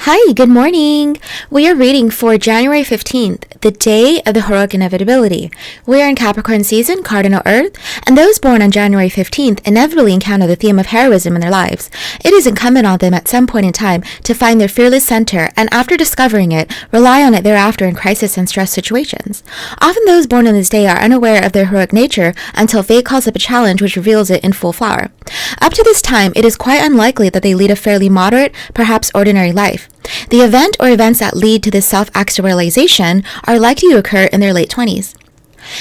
Hi, good morning. We are reading for January 15th, the day of the heroic inevitability. We are in Capricorn season, cardinal Earth, and those born on January 15th inevitably encounter the theme of heroism in their lives. It is incumbent on them at some point in time to find their fearless center, and after discovering it, rely on it thereafter in crisis and stress situations. Often those born on this day are unaware of their heroic nature until fate calls up a challenge which reveals it in full flower. Up to this time, it is quite unlikely that they lead a fairly moderate, perhaps ordinary life. The event or events that lead to this self-actualization are likely to occur in their late 20s.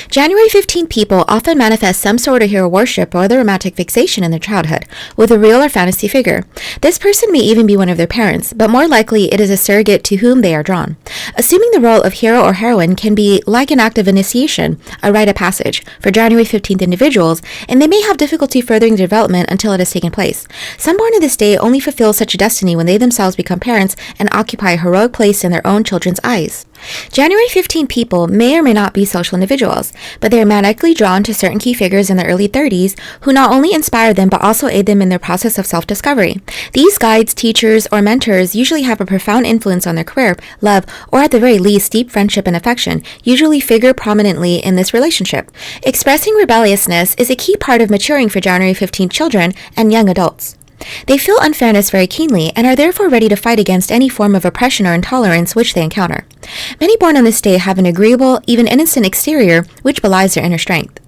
January 15 people often manifest some sort of hero worship or other romantic fixation in their childhood, with a real or fantasy figure. This person may even be one of their parents, but more likely it is a surrogate to whom they are drawn. Assuming the role of hero or heroine can be like an act of initiation, a rite of passage, for January 15th individuals, and they may have difficulty furthering their development until it has taken place. Some born in this day only fulfill such a destiny when they themselves become parents and occupy a heroic place in their own children's eyes. January 15 people may or may not be social individuals, but they are magnetically drawn to certain key figures in their early 30s who not only inspire them but also aid them in their process of self-discovery. These guides, teachers, or mentors usually have a profound influence on their career, love, or at the very least deep friendship and affection, usually figure prominently in this relationship. Expressing rebelliousness is a key part of maturing for January 15 children and young adults. They feel unfairness very keenly and are therefore ready to fight against any form of oppression or intolerance which they encounter. Many born on this day have an agreeable, even innocent exterior which belies their inner strength.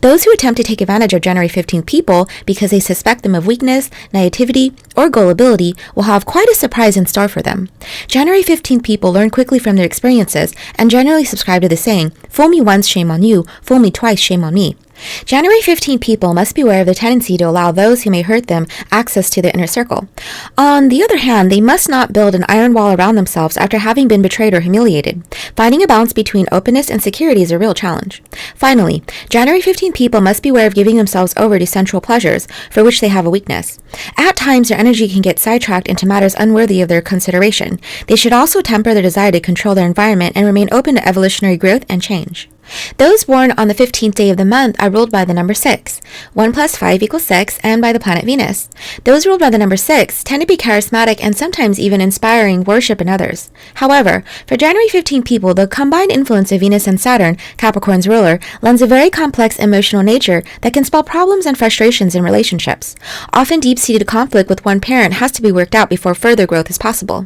Those who attempt to take advantage of January 15 people because they suspect them of weakness, naivety, or gullibility will have quite a surprise in store for them. January 15 people learn quickly from their experiences and generally subscribe to the saying, "Fool me once, shame on you. Fool me twice, shame on me." January 15 people must beware of the tendency to allow those who may hurt them access to their inner circle. On the other hand, they must not build an iron wall around themselves after having been betrayed or humiliated. Finding a balance between openness and security is a real challenge. Finally, January 15 people must beware of giving themselves over to sensual pleasures for which they have a weakness. At times, their energy can get sidetracked into matters unworthy of their consideration. They should also temper their desire to control their environment and remain open to evolutionary growth and change. Those born on the 15th day of the month are ruled by the number 6. 1 plus 5 equals 6, and by the planet Venus. Those ruled by the number 6 tend to be charismatic and sometimes even inspiring worship in others. However, for January 15 people, the combined influence of Venus and Saturn, Capricorn's ruler, lends a very complex emotional nature that can spell problems and frustrations in relationships. Often deep-seated conflict with one parent has to be worked out before further growth is possible.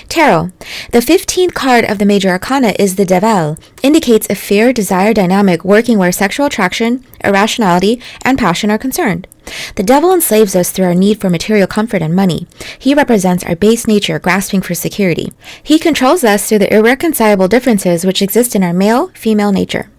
Tarot. The 15th card of the major arcana is the Devil, indicates a fear-desire dynamic working where sexual attraction, irrationality, and passion are concerned. The devil enslaves us through our need for material comfort and money. He represents our base nature grasping for security. He controls us through the irreconcilable differences which exist in our male-female nature.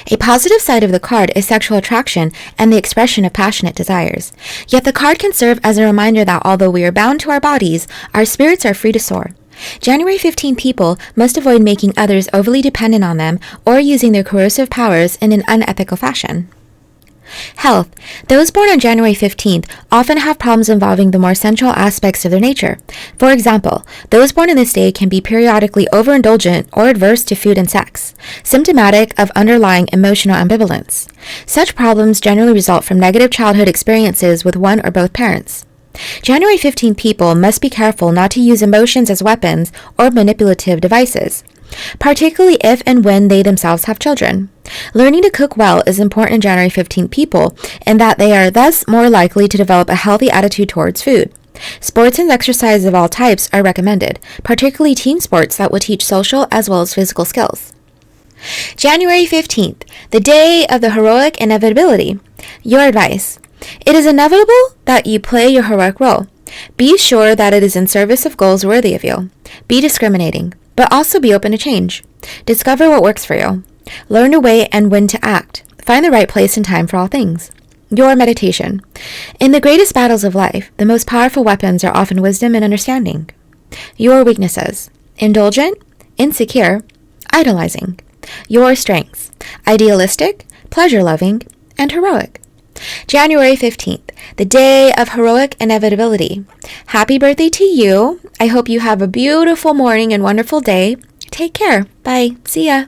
A positive side of the card is sexual attraction and the expression of passionate desires. Yet the card can serve as a reminder that although we are bound to our bodies, our spirits are free to soar. January 15 people must avoid making others overly dependent on them or using their coercive powers in an unethical fashion. Health. Those born on January 15th often have problems involving the more sensual aspects of their nature. For example, those born in this day can be periodically overindulgent or adverse to food and sex, symptomatic of underlying emotional ambivalence. Such problems generally result from negative childhood experiences with one or both parents. January 15 people must be careful not to use emotions as weapons or manipulative devices, particularly if and when they themselves have children. Learning to cook well is important in January 15 people in that they are thus more likely to develop a healthy attitude towards food. Sports and exercise of all types are recommended, particularly team sports that will teach social as well as physical skills. January 15th, the day of the heroic inevitability. Your advice. It is inevitable that you play your heroic role. Be sure that it is in service of goals worthy of you. Be discriminating, but also be open to change. Discover what works for you. Learn to wait and when to act. Find the right place and time for all things. Your meditation. In the greatest battles of life, the most powerful weapons are often wisdom and understanding. Your weaknesses. Indulgent, insecure, idolizing. Your strengths. Idealistic, pleasure-loving, and heroic. January 15th, the day of heroic inevitability. Happy birthday to you. I hope you have a beautiful morning and wonderful day. Take care. Bye. See ya.